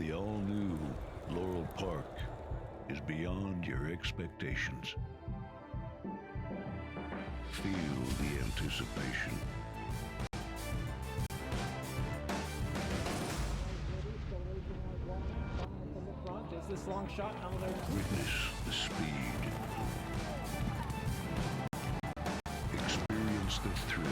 The all-new Laurel Park is beyond your expectations. Feel the anticipation. Is this long shot? Witness the speed. Experience the thrill.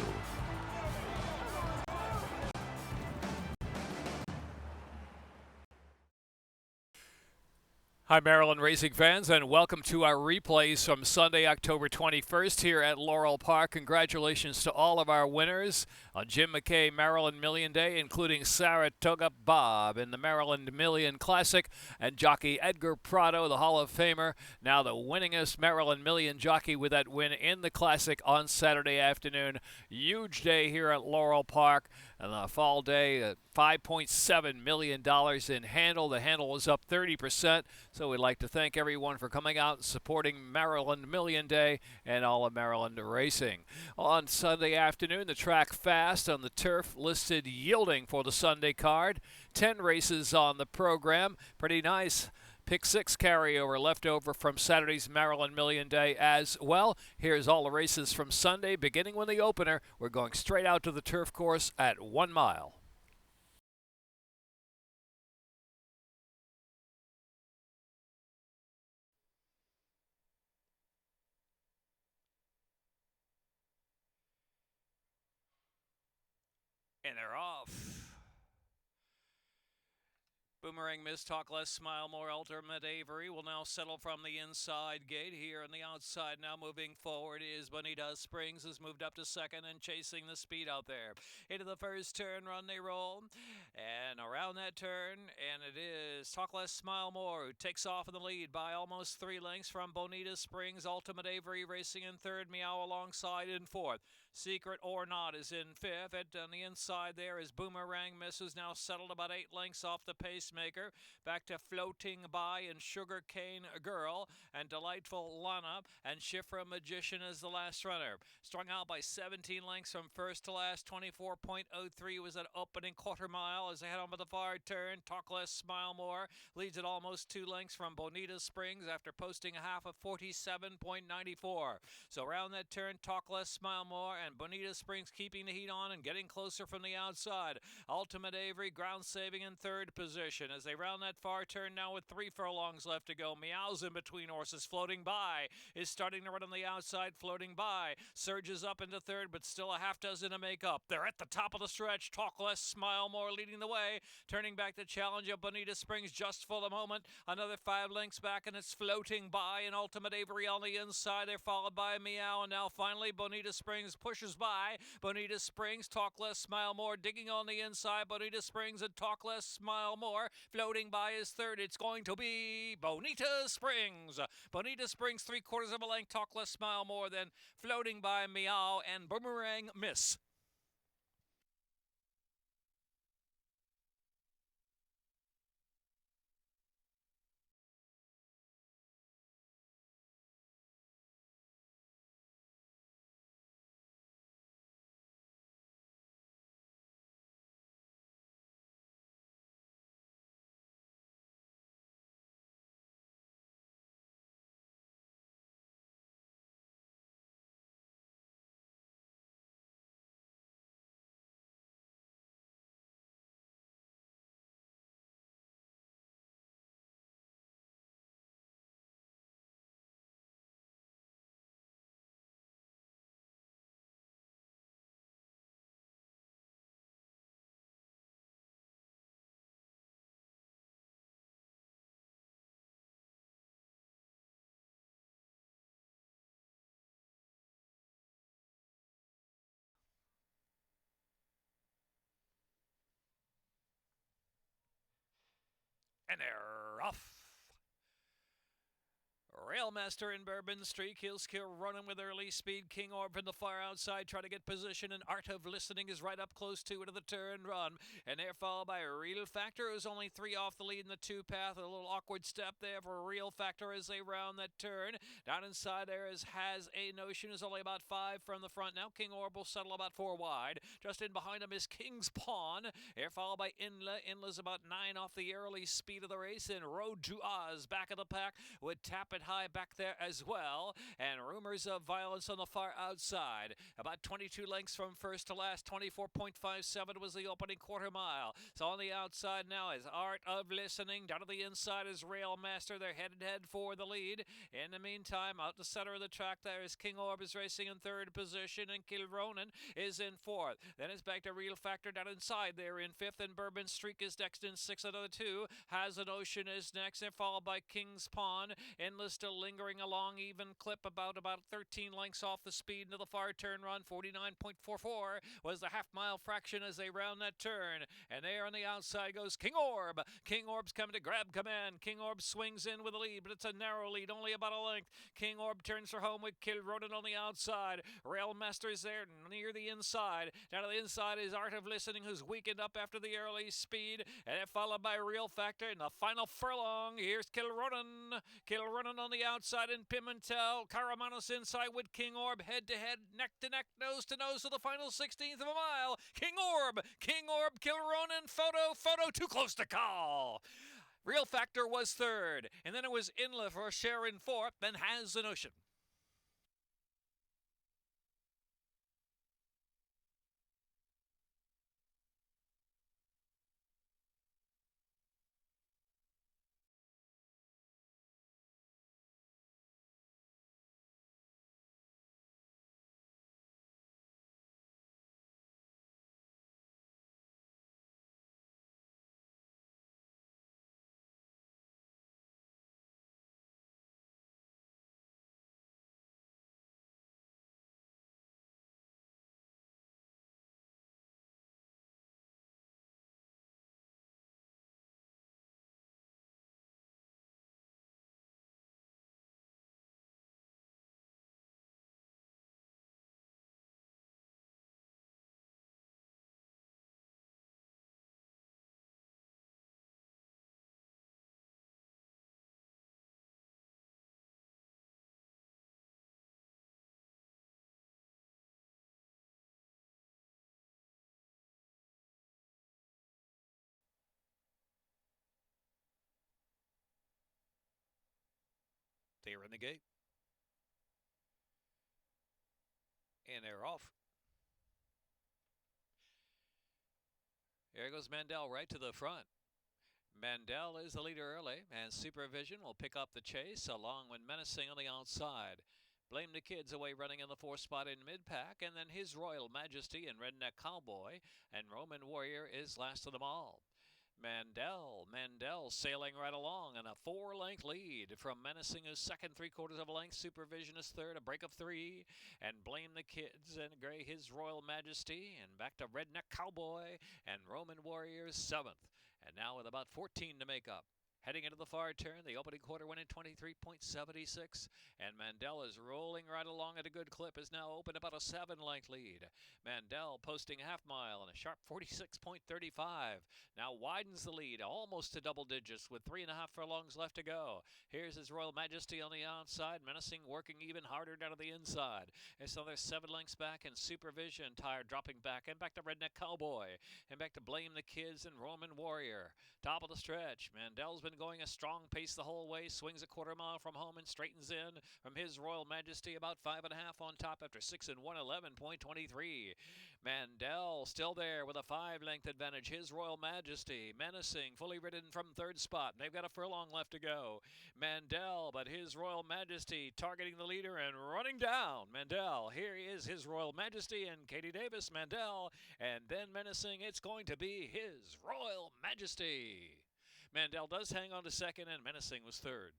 Hi, Maryland racing fans, and welcome to our replays from Sunday, October 21st here at Laurel Park. Congratulations to all of our winners on Jim McKay Maryland Million Day, including Saratoga Bob in the Maryland Million Classic and jockey Edgar Prado, the Hall of Famer, now the winningest Maryland Million jockey with that win in the Classic on Saturday afternoon. Huge day here at Laurel Park, and the fall day, $5.7 million in handle. The handle was up 30%. So we'd like to thank everyone for coming out and supporting Maryland Million Day and all of Maryland racing. On Sunday afternoon, the track fast on the turf listed yielding for the Sunday card. 10 races on the program. Pretty nice. Pick 6 carryover left over from Saturday's Maryland Million Day as well. Here's all the races from Sunday, beginning with the opener. We're going straight out to the turf course at 1 mile. And they're off. Boomerang Miss, Talk Less, Smile More, Ultimate Avery will now settle from the inside gate. Here on the outside now moving forward is Bonita Springs, has moved up to second and chasing the speed out there. Into the first turn, run they roll. And around that turn, and it is Talk Less, Smile More who takes off in the lead by almost 3 lengths from Bonita Springs. Ultimate Avery racing in third, Meow alongside in fourth. Secret or Not is in fifth. On the inside there is Boomerang Miss, who's now settled about 8 lengths off the pacemaker. Back to Floating By and Sugar Cane Girl and Delightful Lana and Shifra Magician is the last runner. Strung out by 17 lengths from first to last. 24.03 was that opening quarter mile as they head on to the far turn. Talk Less, Smile More leads at almost 2 lengths from Bonita Springs after posting a half of 47.94. So around that turn, Talk Less, Smile More and Bonita Springs keeping the heat on and getting closer from the outside. Ultimate Avery ground saving in third position as they round that far turn now with 3 furlongs left to go. Meows in between horses. Floating By is starting to run on the outside. Floating By surges up into third, but still a half dozen to make up. They're at the top of the stretch. Talk Less, Smile More leading the way. Turning back the challenge of Bonita Springs just for the moment. Another 5 lengths back, and it's Floating By and Ultimate Avery on the inside. They're followed by Meow, and now finally Bonita Springs pushes by. Bonita Springs, Talk Less, Smile More digging on the inside. Bonita Springs and Talk Less, Smile More. Floating By is third. It's going to be Bonita Springs. Bonita Springs 3/4 of a length. Talk Less, Smile More. Then Floating By, Meow, and Boomerang Miss. And they're off. Railmaster in Bourbon Streak. He'll skill running with early speed. King Orb from the far outside, try to get position. And Art of Listening is right up close to it of the turn run. And they're followed by Real Factor, who's only 3 off the lead in the 2 path. A little awkward step there for Real Factor as they round that turn. Down inside there is Has a Notion, is only about 5 from the front now. King Orb will settle about 4 wide. Just in behind him is King's Pawn. They're followed by Inla. Inla's about 9 off the early speed of the race. And Road to Oz back of the pack would tap it high back there as well. And Rumors of Violence on the far outside. About 22 lengths from first to last. 24.57 was the opening quarter mile. So on the outside now is Art of Listening. Down to the inside is Railmaster. They're head for the lead. In the meantime, out the center of the track there is King Orb is racing in 3rd position, and Kilronan is in 4th. Then it's back to Real Factor down inside there in 5th, and Bourbon Streak is next in 6th. Another 2. Has an Ocean is next, and followed by King's Pawn. Endless still lingering along even clip, about 13 lengths off the speed into the far turn run. 49.44 was the half-mile fraction as they round that turn. And there on the outside goes King Orb. King Orb's coming to grab command. King Orb swings in with a lead, but it's a narrow lead, only about a length. King Orb turns for home with Kilronan on the outside. Railmaster is there near the inside. Down to the inside is Art of Listening, who's weakened up after the early speed. And then followed by Real Factor in the final furlong. Here's Kilronan. Kilronan on the outside, and Pimentel. Caramanos inside with King Orb, head to head, neck to neck, nose to nose to the final 16th of a mile. King Orb, Kilronan, photo, too close to call. Real Factor was 3rd, and then it was Inla for a share in 4th, then Has an Ocean. They're in the gate. And they're off. There goes Mandel right to the front. Mandel is the leader early, and Supervision will pick up the chase along with Menacing on the outside. Blame the Kids away running in the 4th spot in mid-pack, and then His Royal Majesty and Redneck Cowboy, and Roman Warrior is last of them all. Mandel sailing right along in a 4-length lead from Menacing, who's 2nd, 3/4 of a length. Supervision is 3rd, a break of 3. And Blame the Kids and Gray His Royal Majesty, and back to Redneck Cowboy and Roman Warriors 7th. And now with about 14 to make up. Heading into the far turn, the opening quarter went in 23.76, and Mandel is rolling right along at a good clip, is now open about a 7-length lead. Mandel posting a half mile and a sharp 46.35. Now widens the lead almost to double digits with 3.5 furlongs left to go. Here's His Royal Majesty on the outside, Menacing working even harder down to the inside. It's another 7 lengths back, and Supervision tired dropping back, and back to Redneck Cowboy, and back to Blame the Kids and Roman Warrior. Top of the stretch, Mandel's been going a strong pace the whole way, swings a quarter mile from home and straightens in from His Royal Majesty about 5.5 on top after 6 and 111.23. Mandel still there with a 5-length advantage. His Royal Majesty Menacing fully ridden from 3rd spot. They've got a furlong left to go. Mandel, but His Royal Majesty targeting the leader and running down Mandel. Here is His Royal Majesty and Katie Davis. Mandel, and then Menacing. It's going to be His Royal Majesty. Mandel does hang on to 2nd, and Menacing was 3rd.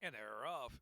And they're off.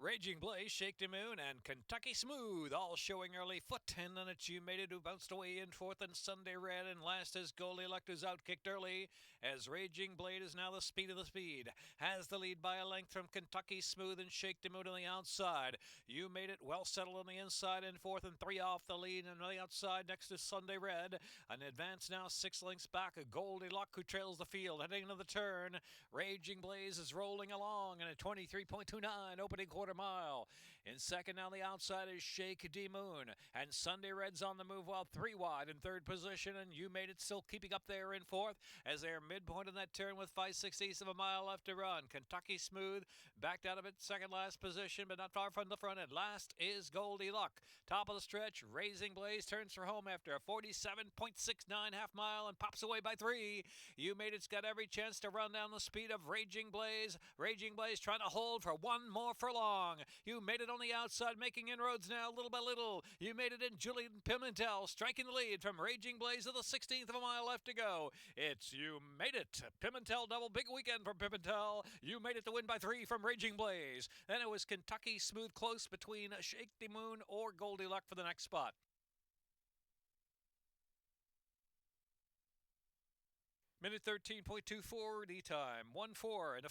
Raging Blaze, Shake the Moon, and Kentucky Smooth all showing early foot. And then it's You Made It, who bounced away in fourth, and Sunday Red. And last is Goldilocks, who's outkicked early, as Raging Blade is now the speed of the speed. Has the lead by a length from Kentucky Smooth and Shake the Moon on the outside. You Made It well settled on the inside in fourth, and 3 off the lead. And on the outside next is Sunday Red. An advance now 6 lengths back. A Goldilocks who trails the field. Heading into the turn. Raging Blaze is rolling along in a 23.29 opening quarter mile. In second on the outside is Shake D Moon, and Sunday Red's on the move while 3 wide in third position, and You Made It still keeping up there in fourth as they're midpoint in that turn with 5/16 of a mile left to run. Kentucky Smooth backed out of it, second last position, but not far from the front, and last is Goldilocks. Top of the stretch, Raging Blaze turns for home after a 47.69 half mile and pops away by 3. You Made It's got every chance to run down the speed of Raging Blaze. Raging Blaze trying to hold for one more furlong. You Made It on the outside, making inroads now little by little. You Made It in Julian Pimentel, striking the lead from Raging Blaze of the 16th of a mile left to go. It's You Made It. Pimentel double, big weekend from Pimentel. You Made It to win by 3 from Raging Blaze. Then it was Kentucky Smooth close between Shake the Moon or Goldilocks for the next spot. Minute 13.24 D time, 1-4 and a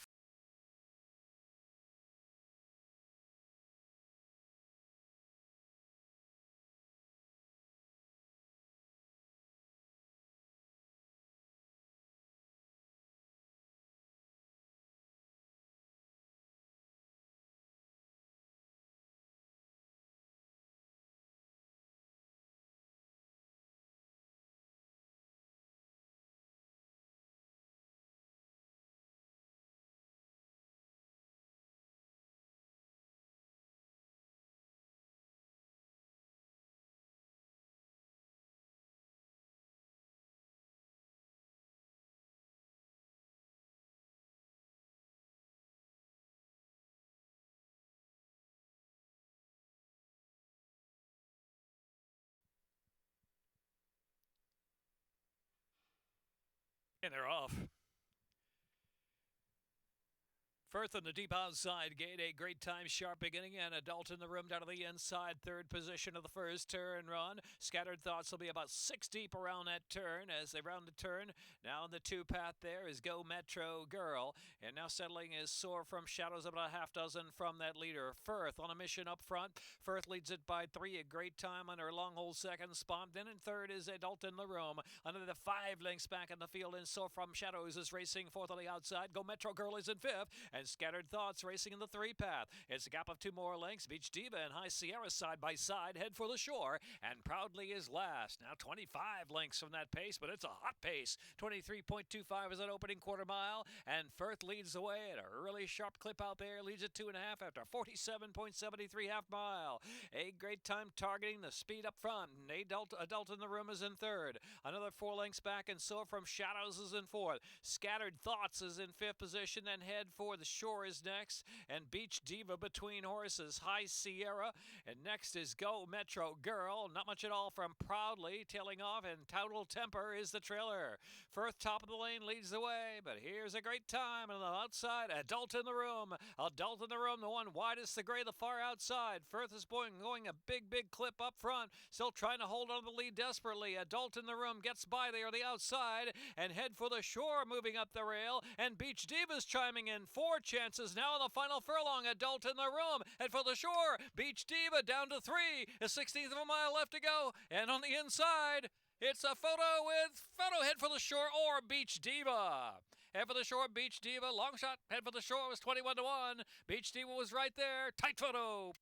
and they're off. Firth on the deep outside gate, a great time, sharp beginning, and Adult in the room down to the inside, third position of the first turn run. Scattered Thoughts will be about 6 deep around that turn as they round the turn. Now in the 2 path there is Go Metro Girl, and now settling is Soar from Shadows, about a half dozen from that leader. Firth on a mission up front. Firth leads it by 3, a great time under a long hold second spot. Then in third is Adult in the room. Under the 5 lengths back in the field, and Soar from Shadows is racing fourth on the outside. Go Metro Girl is in fifth, and Scattered Thoughts racing in the 3 path. It's a gap of 2 more lengths. Beach Diva and High Sierra side by side head for the shore, and Proudly is last. Now 25 lengths from that pace, but it's a hot pace. 23.25 is that opening quarter mile, and Firth leads the way at a really sharp clip out there. Leads at 2.5 after 47.73 half mile. A great time targeting the speed up front. Adult in the room is in third. Another 4 lengths back, and So from Shadows is in fourth. Scattered Thoughts is in fifth position, and Head for the Shore is next, and Beach Diva between horses, High Sierra, and next is Go Metro Girl. Not much at all from Proudly, tailing off, and Total Temper is the trailer. Firth top of the lane leads the way, but here's a great time on the outside. Adult in the room, the one widest, the gray, the far outside. Firth is going a big clip up front, still trying to hold on to the lead desperately. Adult in the room gets by there on the outside, and Head for the Shore moving up the rail, and Beach Diva's chiming in. 4 chances now in the final furlong. Adult in the room, and for the shore, Beach Diva down to 3. A 16th of a mile left to go, and on the inside, it's a photo with Head for the Shore or Beach Diva. Head for the Shore, Beach Diva, long shot. Head for the Shore was 21-1. Beach Diva was right there. Tight photo.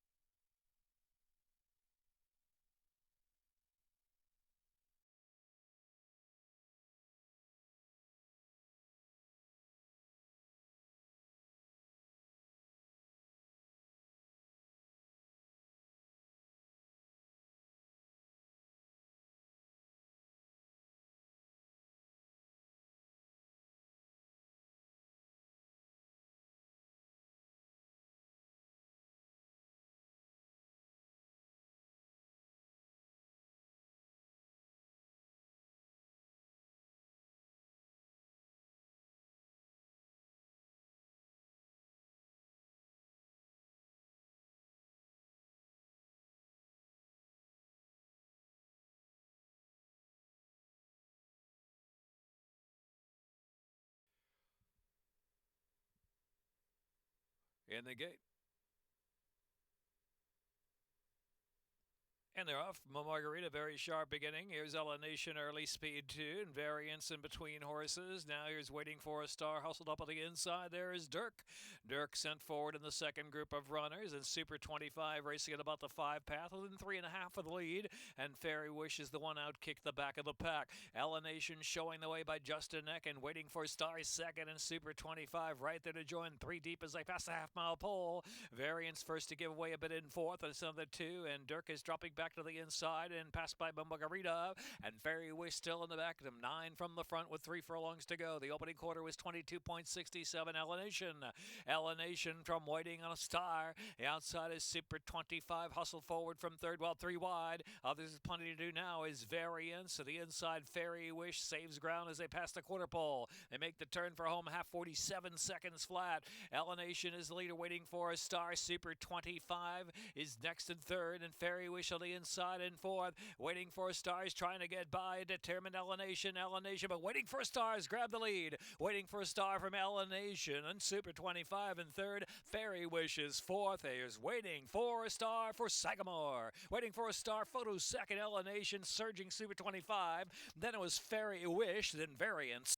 in the gate. And they're off. Margarita, very sharp beginning. Here's Elevation, early speed 2, and variance in between horses. Now here's Waiting for a Star, hustled up on the inside. There is Dirk. Dirk sent forward in the second group of runners, and Super 25 racing at about the 5 path, within 3.5 of the lead. And Fairy Wish is the one out, kicked the back of the pack. Elevation showing the way by Justin Eck, and Waiting for a Star second, and Super 25 right there to join 3 deep as they pass the half-mile pole. Variance first to give away a bit in fourth, and it's another 2, and Dirk is dropping back to the inside and passed by Margarita, and Fairy Wish still in the back of them. 9 from the front with 3 furlongs to go. The opening quarter was 22.67. Elevation from Waiting on a Star. The outside is Super 25, hustled forward from third, well, 3 wide. There's plenty to do now is Variance. So the inside Fairy Wish saves ground as they pass the quarter pole. They make the turn for home, half 47 seconds flat. Elevation is the leader, Waiting for a Star. Super 25 is next and third, and Fairy Wish on the inside and fourth. Waiting for a Star is trying to get by. Determined Elevation, but Waiting for a Star has grabbed the lead. Waiting for a Star from Elevation, and Super 25 in third. Fairy Wish is fourth. Here's Waiting for a Star for Sagamore. Waiting for a Star, photo second. Elevation surging Super 25. Then it was Fairy Wish, then Variance.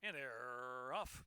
And they're off.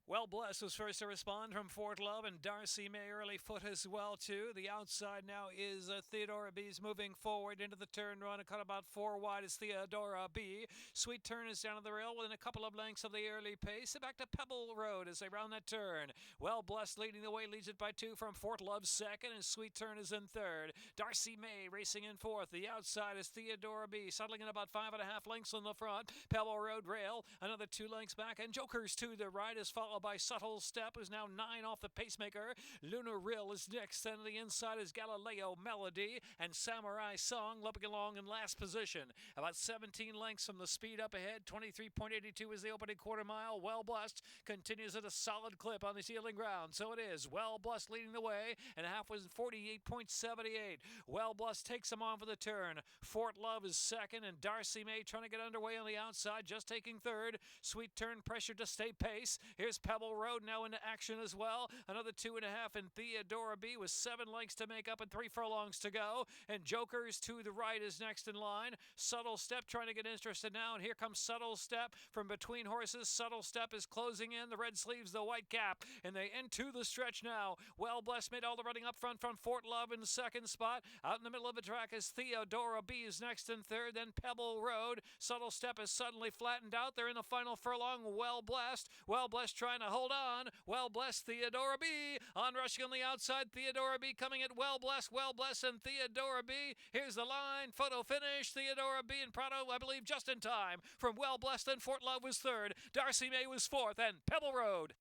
Well Blessed was first to respond from Fort Love, and Darcy May early foot as well too. The outside now is Theodora B's moving forward into the turn run, and cut about 4 wide is Theodora B. Sweet Turn is down to the rail within a couple of lengths of the early pace. Back to Pebble Road as they round that turn. Well Blessed leading the way, leads it by 2 from Fort Love second, and Sweet Turn is in third. Darcy May racing in fourth. The outside is Theodora B, settling in about 5.5 lengths on the front. Pebble Road rail another 2 lengths back, and Jokers to the right is followed by Subtle Step, who's now 9 off the pacemaker. Lunar Rill is next, and the inside is Galileo Melody, and Samurai Song loping along in last position. About 17 lengths from the speed up ahead. 23.82 is the opening quarter mile. Well Blessed continues at a solid clip on the ceiling ground. So it is Well Blessed leading the way, and half was 48.78. Well Blessed takes him on for the turn. Fort Love is second, and Darcy May trying to get underway on the outside, just taking third. Sweet Turn pressure to stay pace. Here's Pebble Road now into action as well. Another 2.5, and Theodora B with 7 lengths to make up and 3 furlongs to go. And Jokers to the right is next in line. Subtle Step trying to get interested now, and here comes Subtle Step from between horses. Subtle Step is closing in. The red sleeves, the white cap, and they into the stretch now. Well Blessed made all the running up front from Fort Love in the second spot. Out in the middle of the track is Theodora B is next in third, then Pebble Road. Subtle Step is suddenly flattened out. They're in the final furlong. Well Blessed trying to hold on. Well Blessed, Theodora B on rushing on the outside. Theodora B coming at Well Blessed, and Theodora B. Here's the line. Photo finish. Theodora B and Prado, I believe, just in time. From Well Blessed, and Fort Love was third. Darcy May was fourth, and Pebble Road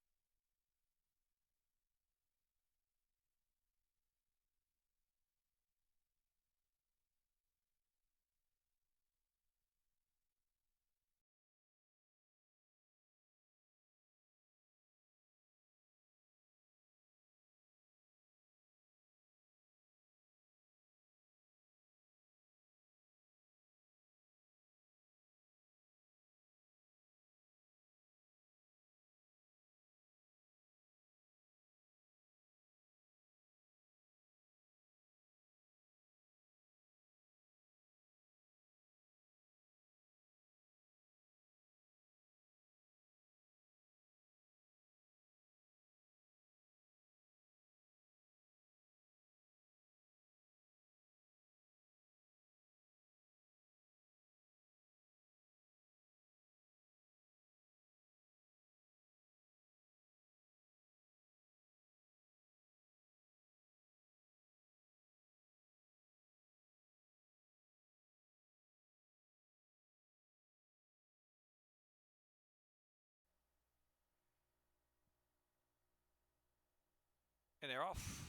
they're off.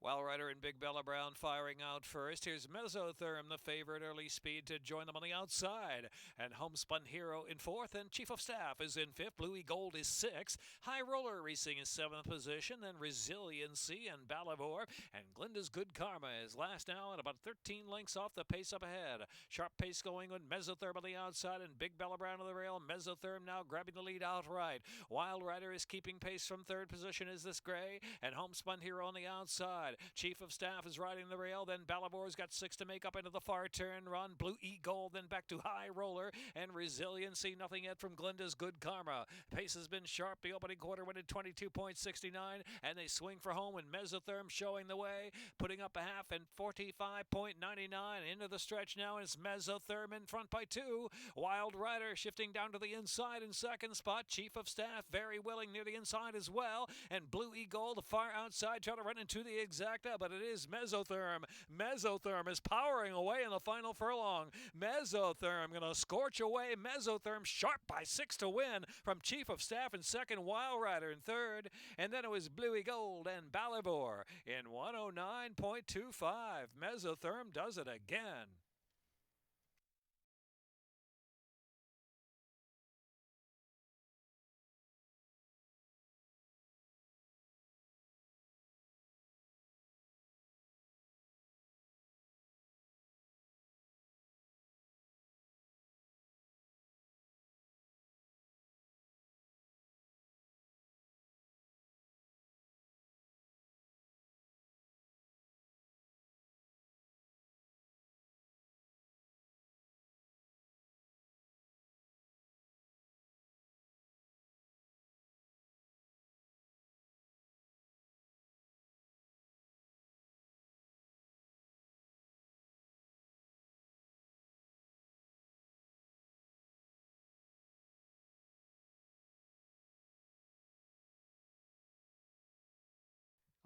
Wild Rider and Big Bella Brown firing out first. Here's Mesotherm, the favorite early speed, to join them on the outside. And Homespun Hero in fourth, and Chief of Staff is in fifth. Bluey Gold is sixth. High Roller racing in seventh position. Then Resiliency and Balivor. And Glinda's Good Karma is last now at about 13 lengths off the pace up ahead. Sharp pace going with Mesotherm on the outside and Big Bella Brown on the rail. Mesotherm now grabbing the lead outright. Wild Rider is keeping pace from third position is this gray. And Homespun Hero on the outside. Chief of Staff is riding the rail. Then Balivor's got six to make up into the far turn run. Blue E Gold, then back to High Roller. And Resiliency, nothing yet from Glinda's Good Karma. Pace has been sharp. The opening quarter went at 22.69. And they swing for home with Mesotherm showing the way. Putting up a half and 45.99 into the stretch now. And it's Mesotherm in front by two. Wild Rider shifting down to the inside in second spot. Chief of Staff very willing near the inside as well. And Blue E Gold, the far outside, trying to run into the exacta, but it is Mesotherm. Mesotherm is powering away in the final furlong. Mesotherm going to scorch away. Mesotherm sharp by 6 to win from Chief of Staff in second, Wild Rider in third, and then it was Bluey Gold and Balivor in 109.25. Mesotherm does it again.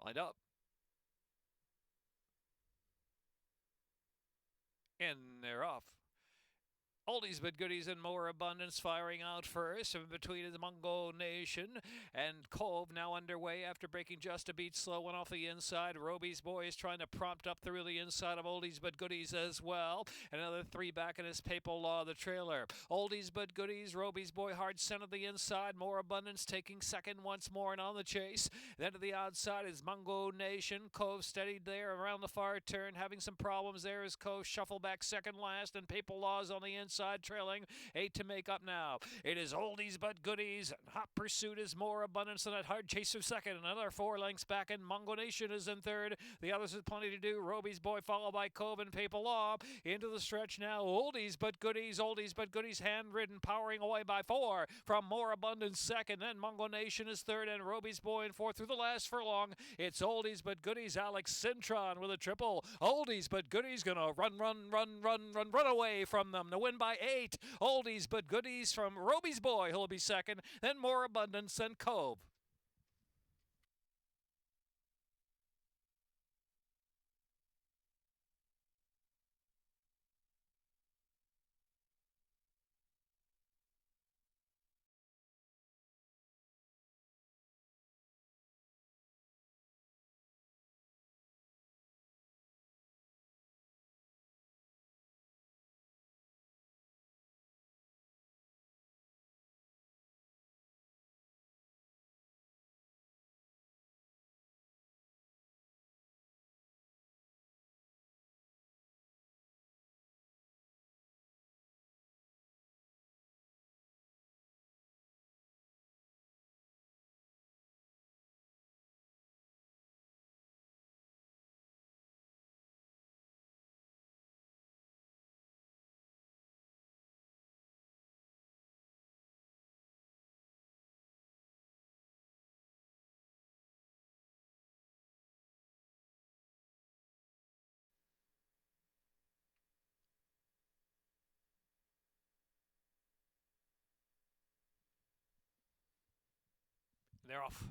Lined up. And they're off. Oldies but goodies and more abundance firing out first. In between is Mungo Nation and Cove now underway after breaking just a beat slow one off the inside. Roby's Boy is trying to prompt up through the inside of Oldies but goodies as well. Another three back in his Papal Law, the trailer. Oldies but goodies, Roby's Boy hard center the inside. More abundance taking second once more and on the chase. Then to the outside is Mungo Nation. Cove steadied there around the far turn, having some problems there as Cove shuffle back second last, and Papal Law's on the inside trailing. 8 to make up now. It is Oldies but goodies. Hot Pursuit is more abundance than that hard chaser second. Another 4 lengths back, and Mungo Nation is in third. The others have plenty to do. Roby's Boy followed by Cove and Papal Law. Into the stretch now. Oldies but goodies. Oldies but goodies hand-ridden, powering away by 4 from More Abundance second. Then Mungo Nation is third, and Roby's Boy in fourth through the last furlong. It's Oldies but goodies. Alex Cintron with a triple. Oldies but goodies gonna run away from them to win by 8. Oldies but goodies from Roby's Boy, who'll be second. Then More Abundance and Cove. They're off.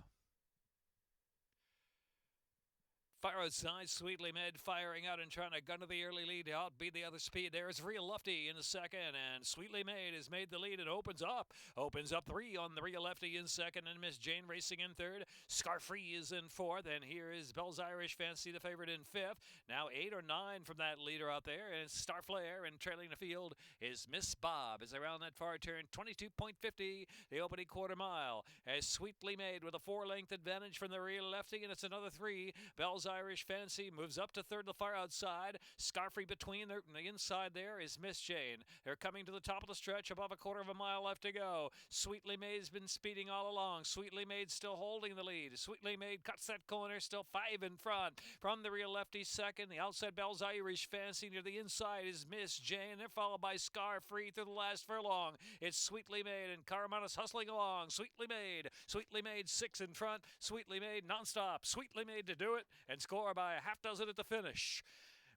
Far outside, Sweetly Made firing out and trying to gun to the early lead to outbeat the other speed. There's Real Lefty in the second, and Sweetly Made has made the lead and opens up 3 on the Real Lefty in second, and Miss Jane racing in third. Scarfree is in fourth, and here is Bell's Irish Fancy, the favorite, in fifth. Now 8 or 9 from that leader out there, and Star Flare, and trailing the field is Miss Bob as around that far turn, 22.50, the opening quarter mile, as Sweetly Made with a 4-length advantage from the Real Lefty, and it's another 3. Bell's Irish Fancy moves up to third, the far outside. Scarfree between the inside there is Miss Jane. They're coming to the top of the stretch, above a quarter of a mile left to go. Sweetly Made's been speeding all along. Sweetly Made still holding the lead. Sweetly Made cuts that corner, still 5 in front. From the Real Lefty second, the outside Bell's Irish Fancy. Near the inside is Miss Jane. They're followed by Scarfree through the last furlong. It's Sweetly Made and Caramanis hustling along. Sweetly Made 6 in front. Sweetly Made nonstop. Sweetly Made to do it and score by a half dozen at the finish.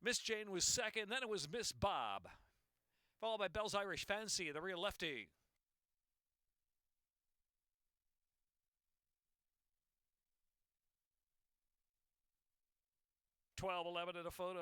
Miss Jane was second, then it was Miss Bob, followed by Bell's Irish Fancy, the Real Lefty. $12.11 in a photo.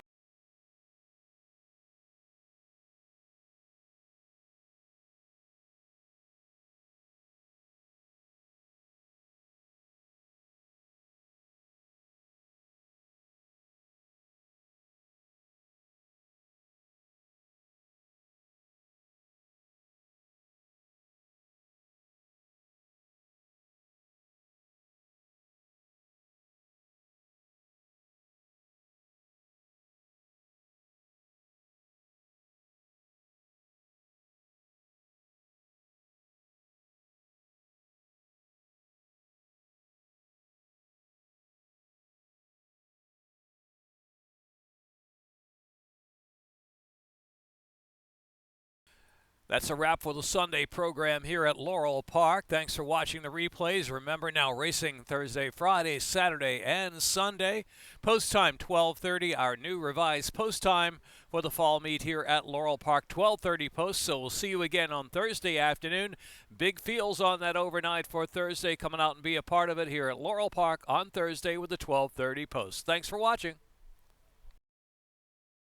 That's a wrap for the Sunday program here at Laurel Park. Thanks for watching the replays. Remember, now racing Thursday, Friday, Saturday, and Sunday. Post time 12:30, our new revised post time for the fall meet here at Laurel Park, 12:30 post. So we'll see you again on Thursday afternoon. Big fields on that overnight for Thursday. Coming out and be a part of it here at Laurel Park on Thursday with the 12:30 post. Thanks for watching.